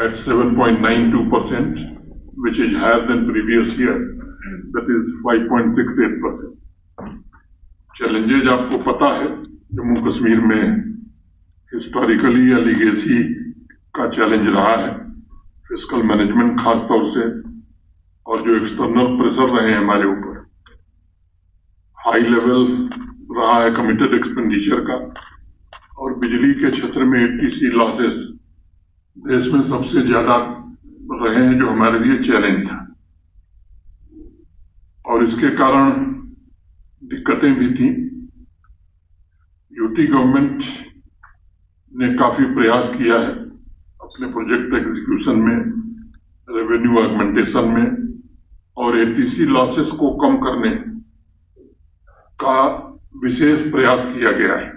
at 7.92%, which is higher than previous year, that is 5.68%. Challenges आपको पता है, जम्मू कश्मीर में हिस्टोरिकली या लीगेसी का चैलेंज रहा है, फिस्कल मैनेजमेंट खास तौर से, और जो एक्सटर्नल प्रेशर रहे हैं हमारे ऊपर, हाई लेवल रहा है कमिटेड एक्सपेंडिचर का, और बिजली के क्षेत्र में एटीसी लॉसेस देश में सबसे ज्यादा रहे हैं, जो हमारे लिए चैलेंज था, और इसके कारण दिक्कतें भी थी। यूटी गवर्नमेंट ने काफी प्रयास किया है अपने प्रोजेक्ट एग्जीक्यूशन में, रेवेन्यू ऑगमेंटेशन में, और एटीसी लॉसेस को कम करने का विशेष प्रयास किया गया है।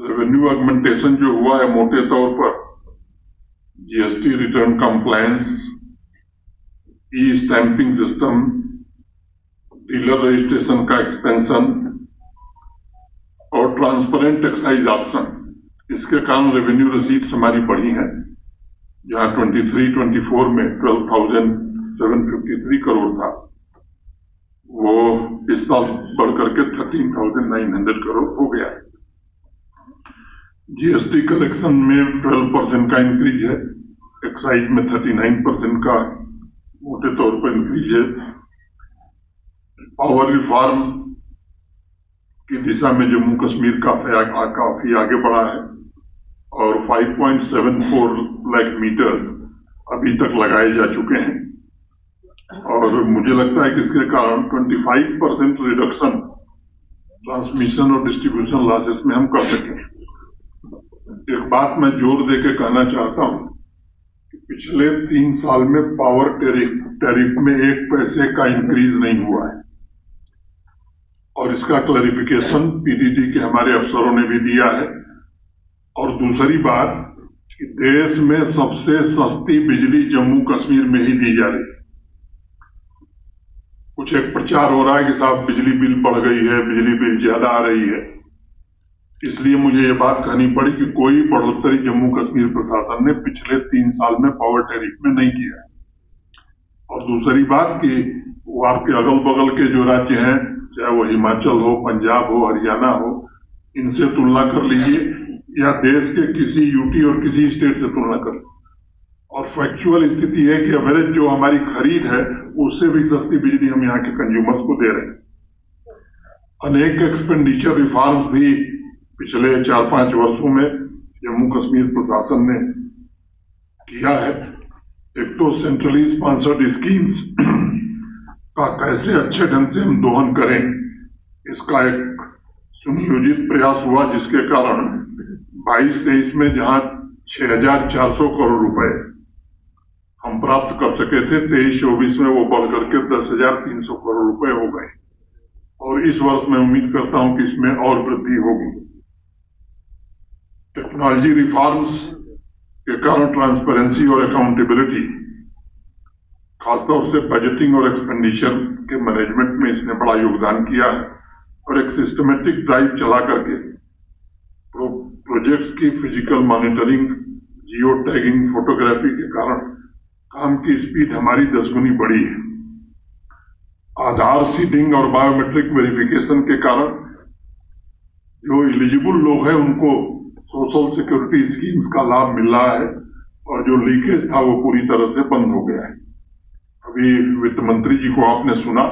रेवेन्यू ऑगमेंटेशन जो हुआ है, मोटे तौर पर जीएसटी रिटर्न कंप्लायंस, ई स्टैंपिंग सिस्टम, डीलर रजिस्ट्रेशन का एक्सपेंशन और ट्रांसपेरेंट एक्साइज ऑप्शन, इसके कारण रेवेन्यू रिसीट्स हमारी बढ़ी हैं, जहां 23-24 में 12,753 करोड़ था, वो इस साल बढ़कर के 13,900 करोड़ हो गया है। जीएसटी कलेक्शन में 12% का इंक्रीज है, एक्साइज में 39% का मोटे तौर पर इंक्रीज है। पावर रिफॉर्म की दिशा में जम्मू कश्मीर काफी आगे बढ़ा है, और 5.74 लाख मीटर अभी तक लगाए जा चुके हैं, और मुझे लगता है कि इसके कारण 25% रिडक्शन ट्रांसमिशन और डिस्ट्रीब्यूशन लॉसेस में हम कर सकें। एक बात मैं जोर देके कहना चाहता हूं कि पिछले 3 साल में पावर टैरिफ में 1 पैसे का इंक्रीज नहीं हुआ है, और इसका क्लैरिफिकेशन पीडीडी के हमारे अफसरों ने भी दिया है। और दूसरी बात कि देश में सबसे सस्ती बिजली जम्मू कश्मीर में ही दी जा रही है। कुछ एक प्रचार हो रहा है कि साहब बिजली बिल बढ़ गई है, बिजली बिल ज्यादा आ रही है, इसलिए मुझे ये बात कहनी पड़ी कि कोई बढ़ोतरी जम्मू कश्मीर प्रशासन ने पिछले 3 साल में पावर टैरिफ में नहीं किया है। और दूसरी बात कि वो आपके अगल बगल के जो राज्य हैं, चाहे वो हिमाचल हो, पंजाब हो, हरियाणा हो, इनसे तुलना कर लीजिए, या देश के किसी यूटी और किसी स्टेट से तुलना कर लीजिए, और फैक्चुअल स्थिति है कि एवरेज जो हमारी खरीद है उससे भी सस्ती बिजली हम यहाँ के कंज्यूमर्स को दे रहे हैं। अनेक एक्सपेंडिचर रिफॉर्म्स भी पिछले 4-5 वर्षों में जम्मू कश्मीर प्रशासन ने किया है। एक तो सेंट्रली स्पॉन्सर्ड स्कीम्स का कैसे अच्छे ढंग से हम दोहन करें, इसका एक सुनियोजित प्रयास हुआ, जिसके कारण 22-23 में जहां 6,400 करोड़ रुपए हम प्राप्त कर सके थे, 23-24 में वो बढ़कर के 10,300 करोड़ रुपए हो गए, और इस वर्ष मैं उम्मीद करता हूं कि इसमें और वृद्धि होगी। टेक्नोलॉजी रिफॉर्म्स के कारण ट्रांसपेरेंसी और अकाउंटेबिलिटी, खासतौर से बजटिंग और एक्सपेंडिचर के मैनेजमेंट में इसने बड़ा योगदान किया है, और एक सिस्टमेटिक ड्राइव चला करके प्रोजेक्ट्स की physical monitoring, geo tagging, photography के कारण काम की स्पीड हमारी 10 गुनी बढ़ी है। आधार सीडिंग और बायोमेट्रिक वेरिफिकेशन के कारण जो एलिजिबल लोग हैं उनको सोशल सिक्योरिटी स्कीम्स का लाभ मिल रहा है, और जो लीकेज था वो पूरी तरह से बंद हो गया है। अभी वित्त मंत्री जी को आपने सुना,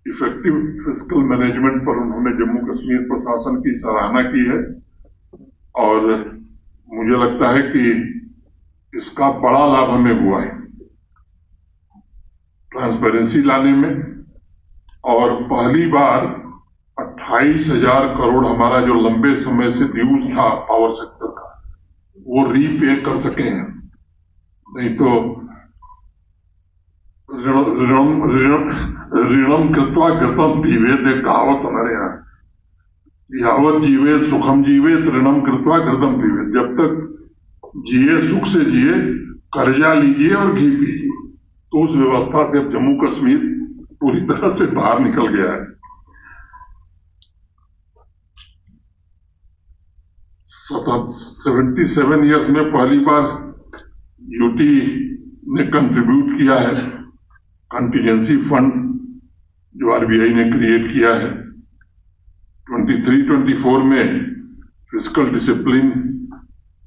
इफेक्टिव फिस्कल मैनेजमेंट पर उन्होंने जम्मू कश्मीर प्रशासन की सराहना की है, और मुझे लगता है कि इसका बड़ा लाभ हमें हुआ है ट्रांसपेरेंसी लाने में, और पहली बार 28,000 करोड़ हमारा जो लंबे समय से ड्यूज था पावर सेक्टर का, वो रीपे कर सके हैं। नहीं तो ऋणम कृत्वा घृतम पीवेत, एक कहावत हमारे यहाँ, यावत जीवे सुखम जीवे ऋणम कृत्वा घृतम पीवेत, जब तक जिए सुख से जिए, कर्जा लीजिए और घी पीजिए। तो उस व्यवस्था से अब जम्मू कश्मीर पूरी तरह से बाहर निकल गया है। 77 ईयर्स में पहली बार यूटी ने कंट्रीब्यूट किया है, कंटीजेंसी फंड जो आरबीआई ने क्रिएट किया है। 23-24 में फिस्कल डिसिप्लिन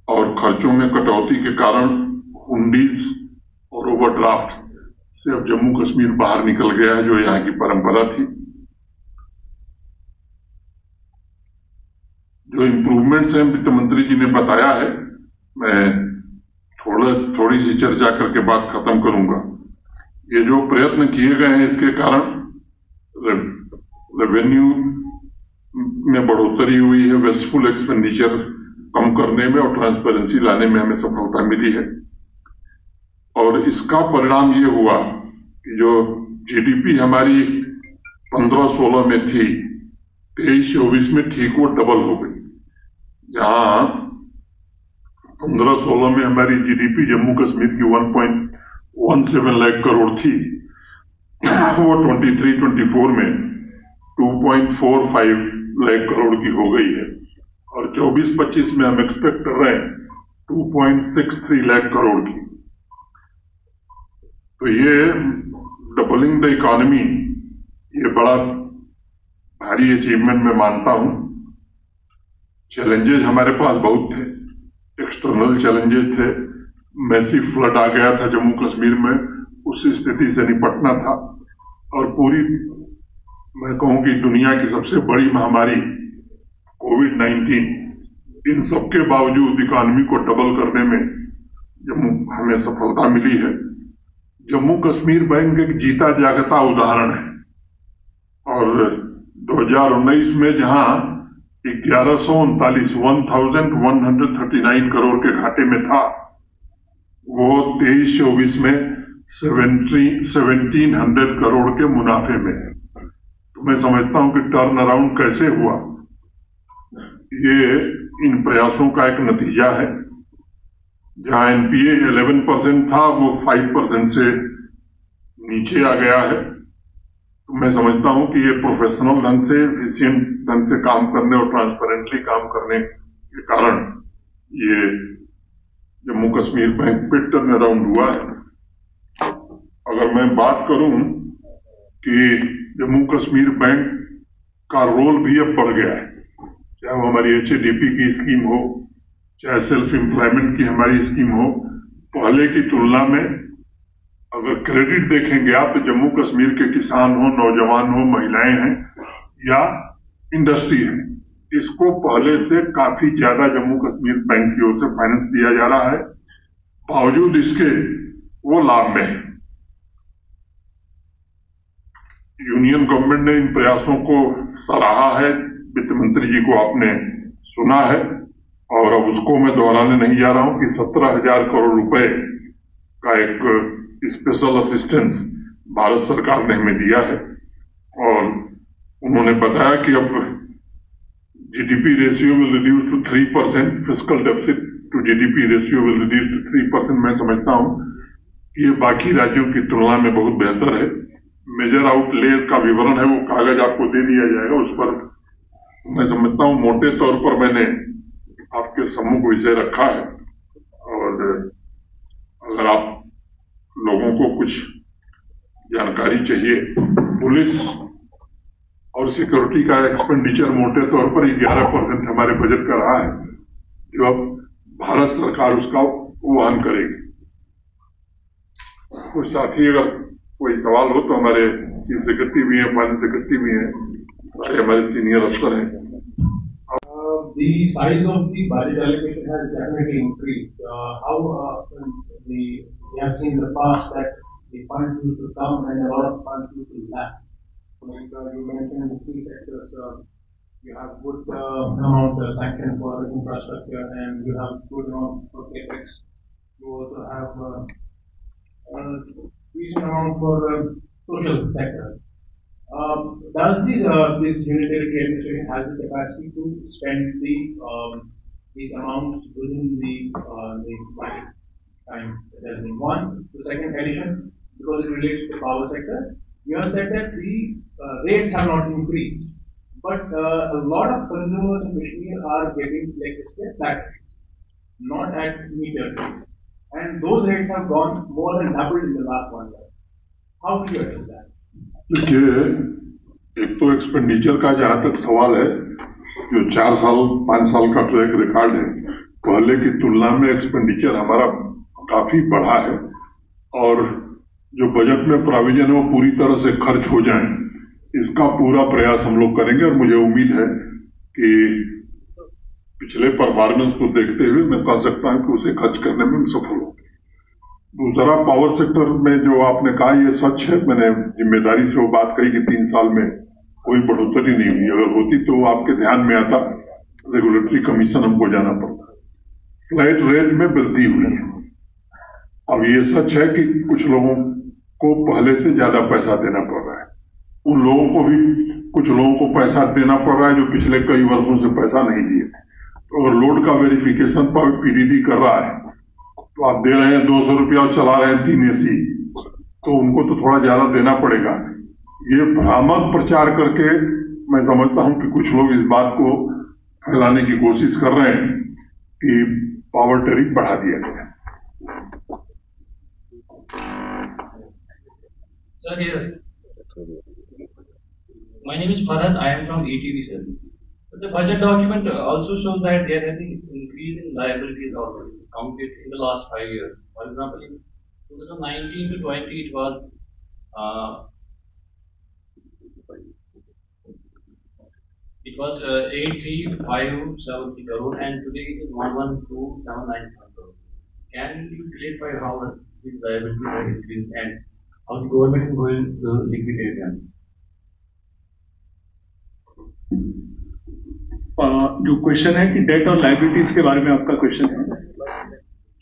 और खर्चों में कटौती के कारण हुंडीज और ओवरड्राफ्ट से अब जम्मू कश्मीर बाहर निकल गया है, जो यहाँ की परंपरा थी। जो इम्प्रूवमेंट्स हैं वित्त मंत्री जी ने बताया है, मैं थोड़ी सी चर्चा करके बात खत्म करूंगा। ये जो प्रयत्न किए गए हैं, इसके कारण रेवेन्यू में बढ़ोतरी हुई है, वेस्टफुल एक्सपेंडिचर कम करने में और ट्रांसपेरेंसी लाने में हमें सफलता मिली है। और इसका परिणाम ये हुआ कि जो जीडीपी हमारी 15-16 में थी, 23-24 में ठीक वो डबल हो गई। जहां 15-16 में हमारी जीडीपी जम्मू कश्मीर की 1.17 लाख करोड़ थी, वो 23-24 में 2.45 लाख करोड़ की हो गई है। और 24-25 में हम एक्सपेक्ट कर रहे हैं 2.63 लाख करोड़ की। तो ये डबलिंग द इकोनॉमी, ये बड़ा भारी अचीवमेंट मैं मानता हूं। चैलेंजेस हमारे पास बहुत थे, एक्सटर्नल चैलेंजेस थे। मैसिव फ्लड आ गया था जम्मू कश्मीर में, उस स्थिति से निपटना था। और पूरी, मैं कहूं कि दुनिया की सबसे बड़ी महामारी कोविड-19, इन सबके बावजूद इकोनॉमी को डबल करने में हमें सफलता मिली है। जम्मू कश्मीर बैंक एक जीता जागता उदाहरण है। और 2019 में जहां 1139 करोड़ के घाटे में था, वो 23-24 में 1700 करोड़ के मुनाफे में है। तो मैं समझता हूं कि टर्न अराउंड कैसे हुआ, ये इन प्रयासों का एक नतीजा है। जहां एनपीए 11% था, वो 5% से नीचे आ गया है। तो मैं समझता हूं कि ये प्रोफेशनल ढंग से, एफिशिएंट ढंग से काम करने और ट्रांसपेरेंटली काम करने के कारण ये जम्मू कश्मीर बैंक पे टर्न अराउंड हुआ है। अगर मैं बात करूं कि जम्मू कश्मीर बैंक का रोल भी अब बढ़ गया है, चाहे वो हमारी एचएडीपी की स्कीम हो, चाहे सेल्फ एम्प्लॉयमेंट की हमारी स्कीम हो, पहले की तुलना में अगर क्रेडिट देखेंगे आप, तो जम्मू कश्मीर के किसान हो, नौजवान हो, महिलाएं हैं या इंडस्ट्री है, इसको पहले से काफी ज्यादा जम्मू कश्मीर बैंक की ओर से फाइनेंस दिया जा रहा है। बावजूद इसके वो लाभ में है। यूनियन गवर्नमेंट ने इन प्रयासों को सराहा है, वित्त मंत्री जी को आपने सुना है, और अब उसको मैं दोहराने नहीं जा रहा हूं कि 17,000 करोड़ रुपए का एक स्पेशल असिस्टेंस भारत सरकार ने हमें दिया है। और उन्होंने बताया कि अब GDP ratio will reduce to 3%, fiscal deficit to GDP ratio will reduce to 3%। मैं समझता हूं कि ये बाकी राज्यों की तुलना में बहुत बेहतर है। मेजर आउटले का विवरण है, वो कागज आपको दे दिया जाएगा। उस पर मैं समझता हूं मोटे तौर पर मैंने आपके सम्मुख विषय रखा है। और अगर आप लोगों को कुछ जानकारी चाहिए, पुलिस और सिक्योरिटी का एक्सपेंडिचर मोटे तौर पर 11% हमारे बजट का रहा है, जो अब भारत सरकार उसका वहन करेगी। कुछ साथी अगर कोई सवाल हो तो हमारे चीफ सेक्रेटरी भी हैं, फाइनेंस सेक्रेटरी भी हैं, सारे हमारे सीनियर अफसर हैं। The size of the budget allocation has definitely increased. We have seen in the past that the funds used to come and a lot of funds used to lapse. Like you mentioned in the three sectors, you have good amount sanctioned for infrastructure and you have good amount for capex. You also have decent amount for social sector. Does this unitary administration has the capacity to spend these amounts within the budget time that has been? One, the second addition, because it relates to the power sector, you have said that the rates have not increased, but a lot of consumers in Kashmir are getting electricity at flat rates, not at meter rates. and those rates have gone more than doubled in the last 1 year. How do you address that? देखिए, एक तो expenditure का जहां तक सवाल है, जो 4 साल 5 साल का ट्रैक रिकॉर्ड है, पहले की तुलना में एक्सपेंडिचर हमारा काफी बढ़ा है और जो बजट में प्रोविजन है वो पूरी तरह से खर्च हो जाए, इसका पूरा प्रयास हम लोग करेंगे और मुझे उम्मीद है कि पिछले परफॉर्मेंस को देखते हुए मैं कह सकता हूं कि उसे खर्च करने में हम सफल होंगे। दूसरा, पावर सेक्टर में जो आपने कहा ये सच है, मैंने जिम्मेदारी से वो बात कही कि 3 साल में कोई बढ़ोतरी नहीं हुई, अगर होती तो आपके ध्यान में आता, रेगुलेटरी कमीशन हमको जाना पड़ता, फ्लैट रेट में वृद्धि हुई है। अब ये सच है कि कुछ लोगों को पहले से ज्यादा पैसा देना पड़ रहा है, उन लोगों को भी कुछ लोगों को पैसा देना पड़ रहा है जो पिछले कई वर्षों से पैसा नहीं दिए थे। तो अगर लोड का वेरिफिकेशन पर पीडीडी कर रहा है तो आप दे रहे हैं 200 रुपया और चला रहे हैं 3 AC, तो उनको तो थोड़ा ज्यादा देना पड़ेगा। ये भ्रामक प्रचार करके मैं समझता हूं कि कुछ लोग इस बात को फैलाने की कोशिश कर रहे हैं कि पावर टैरिफ बढ़ा दिया गया। Sir, here. My name is Farhad. I am from ETV, sir. But the budget document also shows that there has been increase in liabilities already counted in the last 5 years. For example, in 2019 to 20, it was 83,570 crore, and today it is 112,797 crore. Can you clarify how these liabilities are increased and how the government is going to liquidate them? जो question है कि date और liabilities के बारे में आपका question है,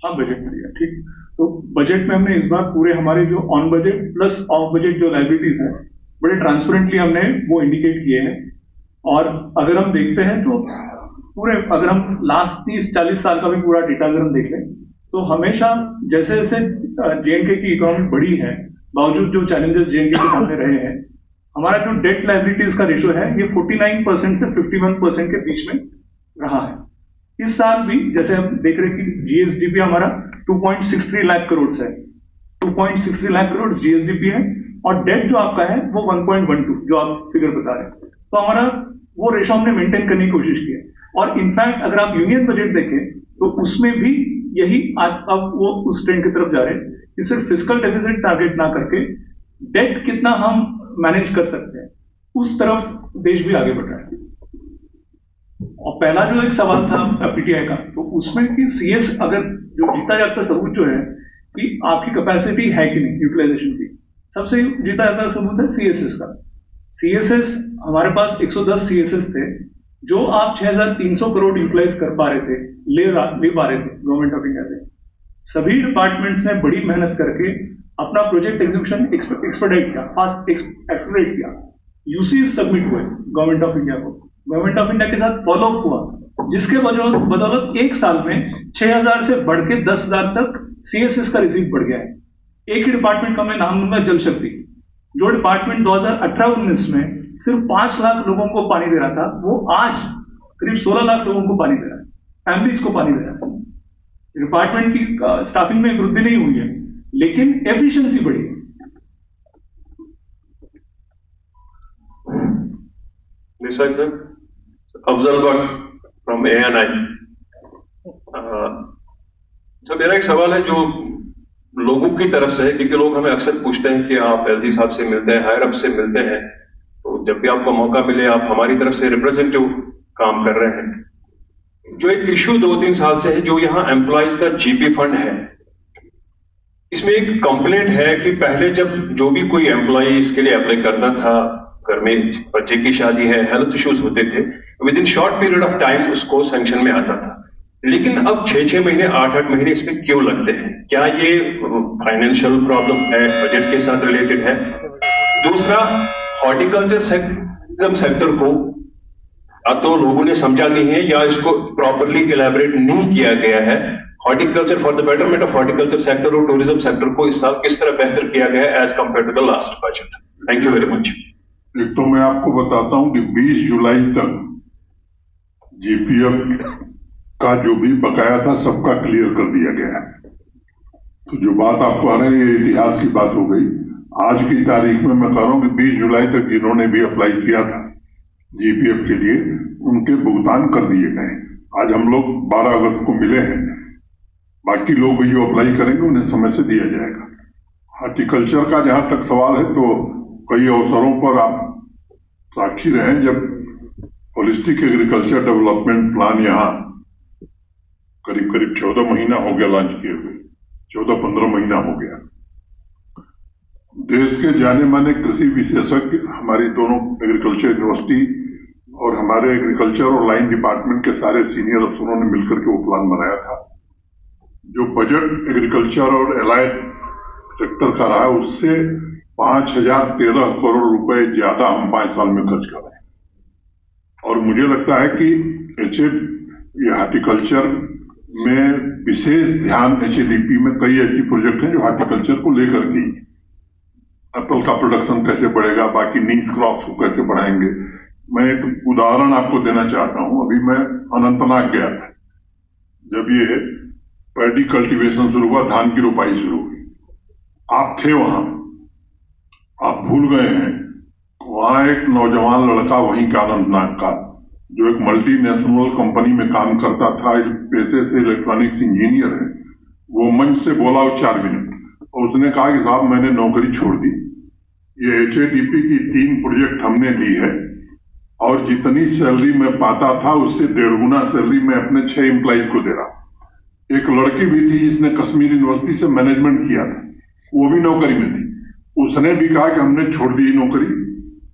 हाँ बजट में दिया, ठीक। तो बजट में हमने इस बार पूरे हमारे जो on budget plus of budget जो लाइबिलिटीज हैं बड़े ट्रांसपेरेंटली हमने वो इंडिकेट किए हैं। और अगर हम देखते हैं तो पूरे, अगर हम लास्ट 30-40 साल का भी पूरा डेटा अगर हम देख लें तो हमेशा जैसे जैसे JNK की इकोनॉमी बढ़ी है, बावजूद जो चैलेंजेस JNK के सामने रहे हैं, हमारा जो डेट लाइबिलिटीज का रेशियो है ये 49% से 51% के बीच में रहा है। इस साल भी जैसे हम देख रहे हैं कि GSDP हमारा 2.63 लाख करोड़ है, 2.63 लाख करोड़ GSDP है, और डेट जो आपका है वो 1.12 जो आप फिगर बता रहे हैं। तो हमारा वो रेशियो हमने मेंटेन करने की कोशिश की है। और इनफैक्ट अगर आप यूनियन बजट देखें तो उसमें भी यही अब वो उस ट्रेंड की तरफ जा रहे हैं कि सिर्फ फिस्कल डेफिसिट टारगेट ना करके डेट कितना हम मैनेज कर सकते हैं, उस तरफ देश भी आगे बढ़ रहा है। और पहला जो एक सवाल था पीटीआई का, तो उसमें कि CS अगर जो जीता जागता सबूत जो है कि आपकी कैपेसिटी है कि नहीं यूटिलाइजेशन की, सबसे जीता जागता सबूत है CSS का। CSS हमारे पास 110 CSS थे जो आप 6,300 करोड़ यूटिलाइज कर पा रहे थे, ले पा रहे थे गवर्नमेंट ऑफ इंडिया से। सभी डिपार्टमेंट्स ने बड़ी मेहनत करके अपना प्रोजेक्ट एग्जीक्यूशन एक्सपेडाइट किया, फास्ट एक्सपेडाइट किया, यूसीज सबमिट हुए गवर्नमेंट ऑफ इंडिया को, गवर्नमेंट ऑफ इंडिया के साथ फॉलो अप हुआ, जिसके बदौलत एक साल में 6,000 से बढ़ के 10,000 तक CSS का रिसीव बढ़ गया है। एक ही डिपार्टमेंट का मैं नाम लूंगा, जल शक्ति, जो डिपार्टमेंट 2018-19 में सिर्फ 5 लाख लोगों को पानी दे रहा था, वो आज करीब 16 लाख लोगों को पानी दे रहा है, फैमिलीज को पानी दे रहा है। डिपार्टमेंट की स्टाफिंग में वृद्धि नहीं हुई है, लेकिन एफिशिएंसी बढ़ी है। Nisai sir, Afzal Bak from ANI. तो मेरा एक सवाल है जो लोगों की तरफ से है, क्योंकि लोग हमें अक्सर पूछते हैं कि आप LG साहब से मिलते हैं, हायर अप से मिलते हैं, तो जब भी आपको मौका मिले आप हमारी तरफ से रिप्रेजेंटेटिव काम कर रहे हैं। जो एक इश्यू 2-3 साल से है, जो यहाँ एम्प्लॉइज का GP फंड है, इसमें एक कंप्लेंट है कि पहले जब जो भी कोई एम्प्लॉय इसके लिए अप्लाई करता था, घर में बच्चे की शादी है, हेल्थ इश्यूज होते थे, with in short period of time उसको सैंक्शन में आता था। लेकिन अब 6-6 महीने 8-8 महीने इसमें क्यों लगते हैं? क्या ये फाइनेंशियल प्रॉब्लम है, बजट के साथ रिलेटेड है? दूसरा, हॉर्टिकल्चर सेक्टर को या तो लोगों ने समझा नहीं है या इसको प्रॉपरली इलेबोरेट नहीं किया गया है। Horticulture, for the betterment of horticulture sector और टूरिज्म सेक्टर को इस साल किस तरह बेहतर किया गया है as compare to the last budget? Thank you very much. एक तो मैं आपको बताता हूं कि 20 जुलाई तक GPF का जो भी बकाया था सबका क्लियर कर दिया गया है। तो जो बात आप कह रहे हैं ये इतिहास की बात हो गई। आज की तारीख में मैं कह रहा हूं कि 20 जुलाई तक जिन्होंने भी अप्लाई किया था जीपीएफ के लिए, उनके भुगतान कर दिए गए। आज हम लोग 12 अगस्त को मिले हैं, बाकी लोग भी जो अप्लाई करेंगे उन्हें समय से दिया जाएगा। हॉर्टिकल्चर का जहां तक सवाल है, तो कई अवसरों पर आप साक्षी रहे जब होलिस्टिक एग्रीकल्चर डेवलपमेंट प्लान यहाँ करीब करीब 14 महीना हो गया लॉन्च किए हुए, 14-15 महीना हो गया। देश के जाने माने कृषि विशेषज्ञ हमारी दोनों एग्रीकल्चर यूनिवर्सिटी और हमारे एग्रीकल्चर और लाइन डिपार्टमेंट के सारे सीनियर अफसरों ने मिलकर के वो प्लान बनाया था। जो बजट एग्रीकल्चर और एलाइड सेक्टर का रहा है, उससे 5013 करोड़ रुपए ज्यादा हम 5 साल में खर्च कर रहे हैं। और मुझे लगता है कि हार्टिकल्चर में विशेष ध्यान HADP में कई ऐसी प्रोजेक्ट हैं जो हार्टिकल्चर को लेकर के, एप्पल का प्रोडक्शन कैसे बढ़ेगा, बाकी नीश क्रॉप्स को कैसे बढ़ाएंगे। मैं एक उदाहरण आपको देना चाहता हूं। अभी मैं अनंतनाग गया था, जब ये पैडी कल्टीवेशन शुरू हुआ, धान की रोपाई शुरू हुई, आप थे वहां, आप भूल गए हैं। वहां एक नौजवान लड़का वहीं का अनंतनाग का, जो एक मल्टीनेशनल कंपनी में काम करता था, पेशे से इलेक्ट्रॉनिक्स इंजीनियर है, वो मंच से बोला 4 मिनट, और उसने कहा कि साहब मैंने नौकरी छोड़ दी, ये HADP की 3 प्रोजेक्ट हमने ली है और जितनी सैलरी मैं पाता था उससे 1.5 गुना सैलरी मैं अपने 6 एम्प्लॉइज को दे रहा। एक लड़की भी थी जिसने कश्मीर यूनिवर्सिटी से मैनेजमेंट किया था, वो भी नौकरी में थी। उसने भी कहा कि हमने छोड़ दी नौकरी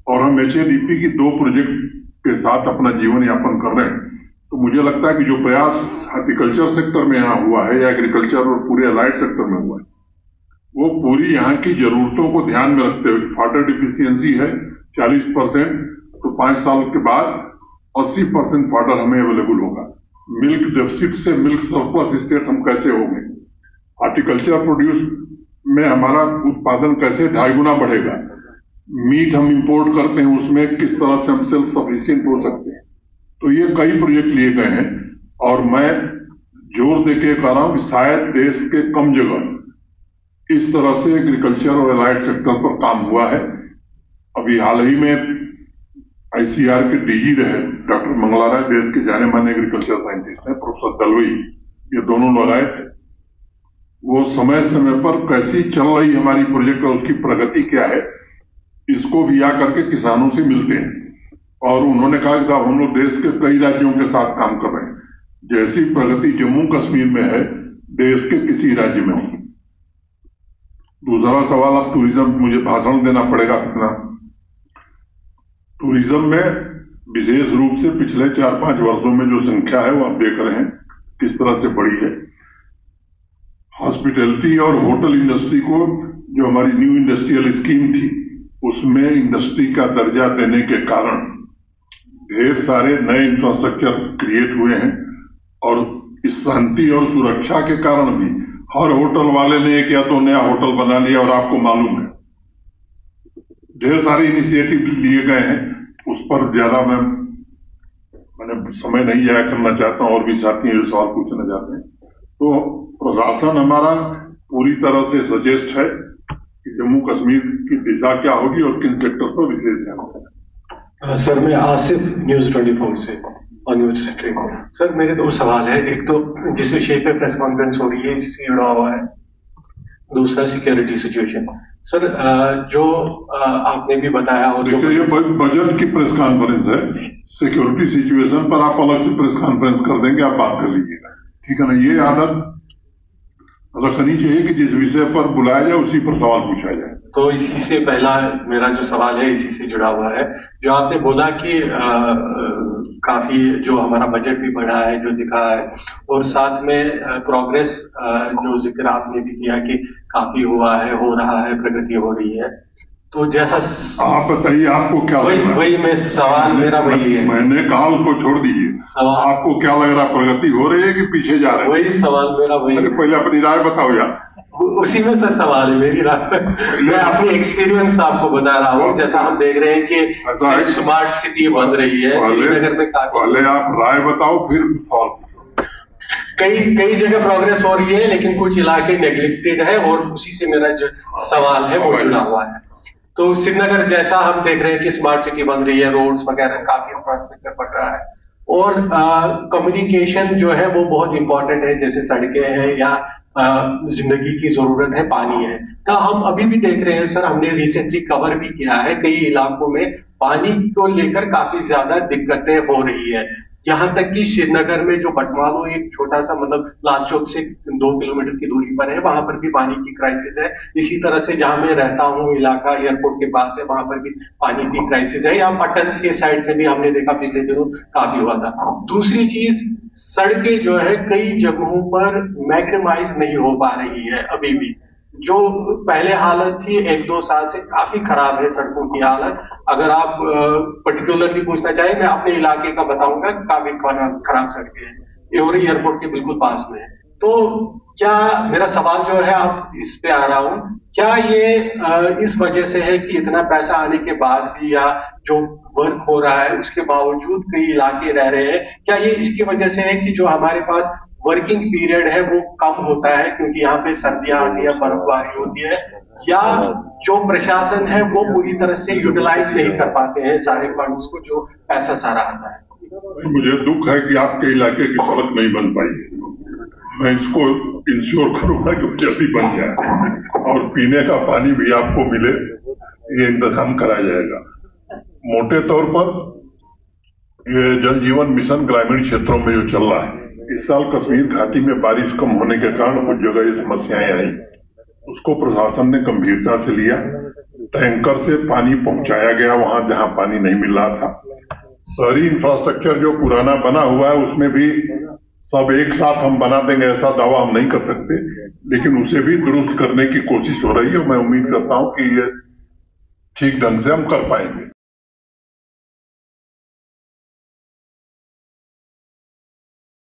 और हम HADP की 2 प्रोजेक्ट के साथ अपना जीवन यापन कर रहे हैं। तो मुझे लगता है कि जो प्रयास हॉर्टिकल्चर सेक्टर में यहाँ हुआ है या एग्रीकल्चर और पूरे अलाइड सेक्टर में हुआ है, वो पूरी यहाँ की जरूरतों को ध्यान में रखते हुए, फाडर डिफिशियंसी है 40%, तो 5 साल के बाद 80% फाडर हमें अवेलेबल होगा। मिल्क डेफिसिट से मिल्क सरप्लस स्टेट हम कैसे होंगे, हॉर्टिकल्चर प्रोड्यूस में हमारा उत्पादन कैसे 2.5 गुना बढ़ेगा, मीट हम इंपोर्ट करते हैं उसमें किस तरह से हम सेल्फ सफिशिएंट हो सकते हैं। तो ये कई प्रोजेक्ट लिए गए हैं और मैं जोर देके कह रहा हूं कि शायद देश के कम जगह इस तरह से एग्रीकल्चर और एलाइड सेक्टर पर काम हुआ है। अभी हाल ही में ICAR के DG रहे डॉक्टर मंगला राय, देश के जाने माने एग्रीकल्चर साइंटिस्ट हैं, प्रोफेसर दलवी, ये दोनों लोग आए थे। वो समय समय पर कैसी चल रही हमारी प्रोजेक्ट और उसकी प्रगति क्या है, इसको भी आकर के किसानों से मिलते हैं। और उन्होंने कहा कि साहब हम लोग देश के कई राज्यों के साथ काम कर रहे हैं, जैसी प्रगति जम्मू कश्मीर में है देश के किसी राज्य में नहीं। दूसरा सवाल, अब टूरिज्म, मुझे भाषण देना पड़ेगा कितना। टूरिज्म में विशेष रूप से पिछले 4-5 वर्षों में जो संख्या है वो आप देख रहे हैं किस तरह से बढ़ी है। हॉस्पिटैलिटी और होटल इंडस्ट्री को, जो हमारी न्यू इंडस्ट्रियल स्कीम थी, उसमें इंडस्ट्री का दर्जा देने के कारण ढेर सारे नए इंफ्रास्ट्रक्चर क्रिएट हुए हैं। और इस शांति और सुरक्षा के कारण भी हर होटल वाले ने एक या तो नया होटल बना लिया, और आपको मालूम है ढेर सारे इनिशिएटिव लिए गए हैं। उस पर ज्यादा मैंने समय नहीं जाया करना चाहता हूं, और भी साथी हैं जो सवाल पूछना चाहते हैं। तो प्रशासन हमारा पूरी तरह से सजेस्ट है कि जम्मू कश्मीर की दिशा क्या होगी और किन सेक्टर पर विशेष ध्यान होगा। सर, मैं आसिफ, न्यूज 24 से और यूनिवर्सिटी। सर, मेरे 2 सवाल है। एक तो जिस विषय पे प्रेस कॉन्फ्रेंस हो रही है इसी से जुड़ा हुआ है, दूसरा सिक्योरिटी सिचुएशन। सर, जो आपने भी बताया, और जो ये बजट की प्रेस कॉन्फ्रेंस है, सिक्योरिटी सिचुएशन पर आप अलग से प्रेस कॉन्फ्रेंस कर देंगे, आप बात कर लीजिएगा, ठीक है ना। ये आदत रखनी चाहिए कि जिस विषय पर बुलाया जाए उसी पर सवाल पूछा जाए। तो इसी से पहला मेरा जो सवाल है इसी से जुड़ा हुआ है। जो आपने बोला कि काफी जो हमारा बजट भी बढ़ा है, जो दिखा है, और साथ में प्रोग्रेस जो जिक्र आपने भी किया कि काफी हुआ है, हो रहा है, प्रगति हो रही है। तो जैसा आप बताइए, आपको क्या लग रहा है? वही मैं सवाल मेरा वही है। मैंने कहा उसको छोड़ दीजिए, सवाल आपको क्या लग रहा है, प्रगति हो रही है कि पीछे जा रहे हैं? वही सवाल मेरा वही है। पहले अपनी राय बताओ यार। उसी में सर सवाल है मेरी राय। मैं अपनी एक्सपीरियंस आपको बता रहा हूँ। जैसा हम देख रहे हैं कि स्मार्ट सिटी बन रही है श्रीनगर में। पहले आप राय बताओ फिर सवाल पूछो। कई जगह प्रोग्रेस हो रही है, लेकिन कुछ इलाके नेग्लेक्टेड है, और उसी से मेरा जो सवाल है वो जुड़ा हुआ है। तो श्रीनगर जैसा हम देख रहे हैं कि स्मार्ट सिटी बन रही है, रोड्स वगैरह काफी इंफ्रास्ट्रक्चर बढ़ रहा है, और कम्युनिकेशन जो है वो बहुत इंपॉर्टेंट है, जैसे सड़कें हैं या जिंदगी की जरूरत है, पानी है। तो हम अभी भी देख रहे हैं सर, हमने रिसेंटली कवर भी किया है, कई इलाकों में पानी को लेकर काफी ज्यादा दिक्कतें हो रही है। यहाँ तक कि श्रीनगर में जो बटमालू एक छोटा सा मतलब लाल चौक से 2 किलोमीटर की दूरी पर है, वहां पर भी पानी की क्राइसिस है। इसी तरह से जहां मैं रहता हूँ इलाका एयरपोर्ट के पास है, वहां पर भी पानी की क्राइसिस है। यहाँ पटन के साइड से भी हमने देखा पिछले दिनों काफी हुआ था। दूसरी चीज, सड़कें जो है कई जगहों पर मैग्नेमाइज नहीं हो पा रही है अभी भी। जो पहले हालत थी 1-2 साल से काफी खराब है सड़कों की हालत। अगर आप पर्टिकुलरली पूछना चाहें, मैं अपने इलाके का बताऊंगा, काफी खराब सड़कें हैं और एयरपोर्ट के बिल्कुल पास में है। तो क्या मेरा सवाल जो है, आप इस पे आ रहा हूं, क्या ये इस वजह से है कि इतना पैसा आने के बाद भी या जो वर्क हो रहा है उसके बावजूद कई इलाके रह रहे हैं, क्या ये इसकी वजह से है कि जो हमारे पास वर्किंग पीरियड है वो कम होता है क्योंकि यहाँ पे सर्दियां आती है, बर्फबारी होती है, या जो प्रशासन है वो पूरी तरह से यूटिलाइज नहीं कर पाते हैं सारे फंड्स को, जो पैसा सारा आता है? मुझे दुख है कि आपके इलाके की सड़क नहीं बन पाई। मैं इसको इंश्योर करूंगा कि वो जल्दी बन जाए और पीने का पानी भी आपको मिले, ये इंतजाम करा जाएगा। मोटे तौर पर ये जल जीवन मिशन ग्रामीण क्षेत्रों में जो चल रहा है, इस साल कश्मीर घाटी में बारिश कम होने के कारण कुछ जगह ये समस्याएं आई, उसको प्रशासन ने गंभीरता से लिया। टैंकर से पानी पहुंचाया गया वहां जहां पानी नहीं मिल रहा था। शहरी इंफ्रास्ट्रक्चर जो पुराना बना हुआ है उसमें भी सब एक साथ हम बना देंगे ऐसा दावा हम नहीं कर सकते, लेकिन उसे भी दुरुस्त करने की कोशिश हो रही है। मैं उम्मीद करता हूं कि ये ठीक ढंग से हम कर पाएंगे।